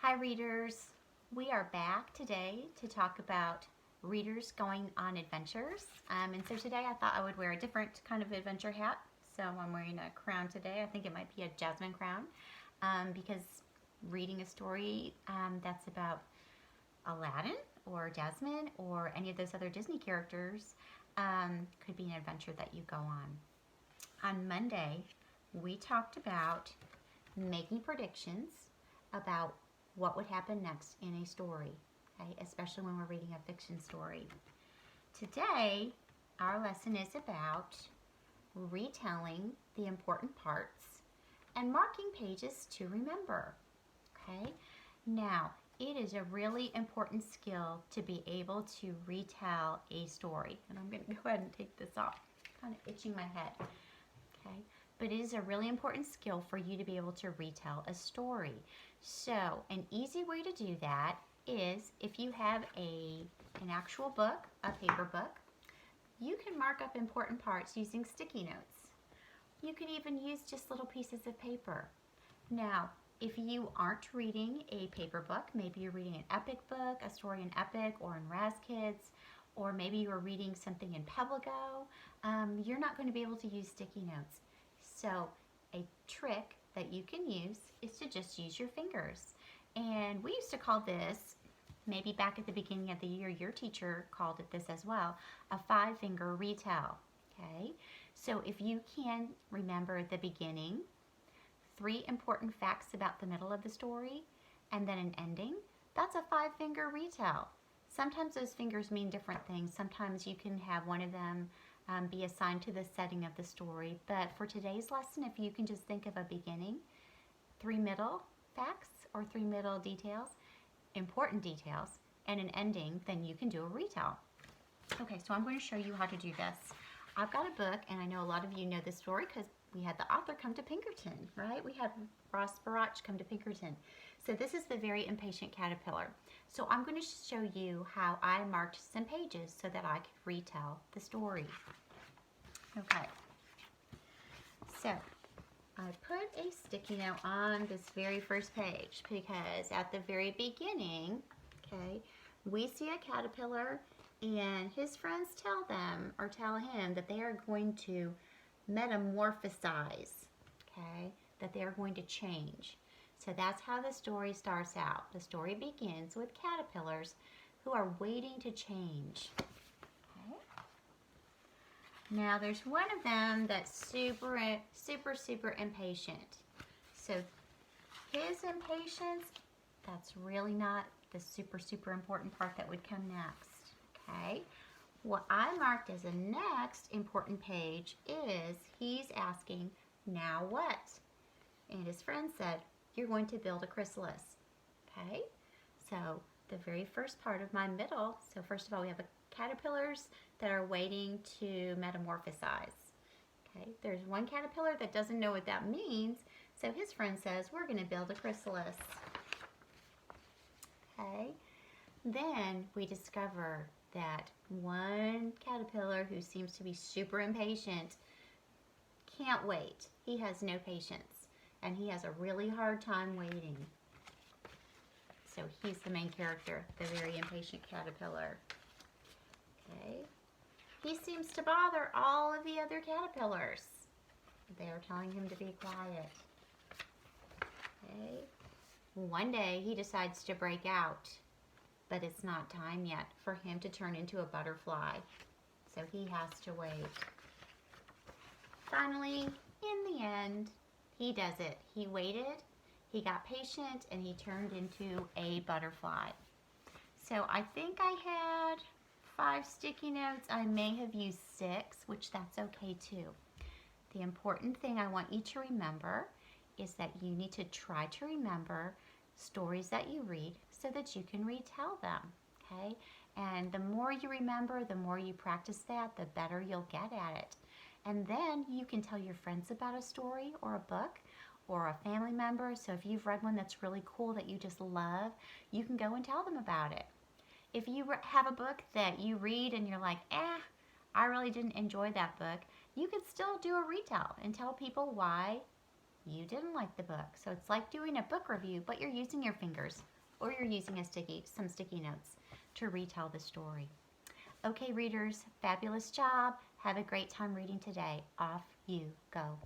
Hi readers, we are back today to talk about readers going on adventures. And so today I thought I would wear a different kind of adventure hat. So I'm wearing a crown today. I think it might be a jasmine crown because reading a story that's about Aladdin or Jasmine or any of those other Disney characters could be an adventure that you go on. On Monday, we talked about making predictions about what would happen next in a story, okay? Especially when we're reading a fiction story. Today, our lesson is about retelling the important parts and marking pages to remember, okay? Now, it is a really important skill to be able to retell a story. And I'm going to go ahead and take this off. I'm kind of itching my head, okay? But it is a really important skill for you to be able to retell a story. So an easy way to do that is if you have an actual book, a paper book, you can mark up important parts using sticky notes. You can even use just little pieces of paper. Now, if you aren't reading a paper book, maybe you're reading an epic book, a story in Epic or in Raz Kids, or maybe you're reading something in Pebble-Go, you're not going to be able to use sticky notes. So a trick that you can use is to just use your fingers. And we used to call this, maybe back at the beginning of the year, your teacher called it this as well, a 5-finger retell. Okay, so if you can remember the beginning, 3 important facts about the middle of the story, and then an ending, that's a 5-finger retell. Sometimes those fingers mean different things. Sometimes you can have one of them be assigned to the setting of the story. But for today's lesson, if you can just think of a beginning, 3 middle facts or 3 middle details, important details, and an ending, then you can do a retell. Okay, so I'm going to show you how to do this. I've got a book, and I know a lot of you know this story because we had the author come to Pinkerton, right? We had Ross Barach come to Pinkerton. So this is The Very Impatient Caterpillar. So I'm going to show you how I marked some pages so that I could retell the story. Okay, so I put a sticky note on this very first page because at the very beginning, okay, we see a caterpillar and his friends tell him that they are going to metamorphosize, okay, that they are going to change. So that's how the story starts out. The story begins with caterpillars who are waiting to change. Okay. Now there's one of them that's super impatient. So his impatience, that's really not the super important part that would come next. Okay. What I marked as a next important page is he's asking, now what? And his friend said, you're going to build a chrysalis. Okay, so the very first part of my middle, so first of all we have caterpillars that are waiting to metamorphosize. Okay, there's one caterpillar that doesn't know what that means, so his friend says, we're going to build a chrysalis. Okay, then we discover that one caterpillar who seems to be super impatient can't wait. He has no patience and he has a really hard time waiting. So he's the main character, the very impatient caterpillar. Okay. He seems to bother all of the other caterpillars. They are telling him to be quiet. Okay. One day he decides to break out, but it's not time yet for him to turn into a butterfly. So he has to wait. Finally, in the end, he does it. He waited, he got patient, and he turned into a butterfly. So I think I had 5 sticky notes. I may have used 6, which that's okay too. The important thing I want you to remember is that you need to try to remember stories that you read so that you can retell them, okay? And the more you remember, the more you practice that, the better you'll get at it. And then you can tell your friends about a story or a book or a family member. So if you've read one that's really cool that you just love, you can go and tell them about it. If you have a book that you read and you're like, I really didn't enjoy that book, you can still do a retell and tell people why you didn't like the book. So it's like doing a book review, but you're using your fingers. or you're using some sticky notes to retell the story. Okay, readers, fabulous job. Have a great time reading today. Off you go.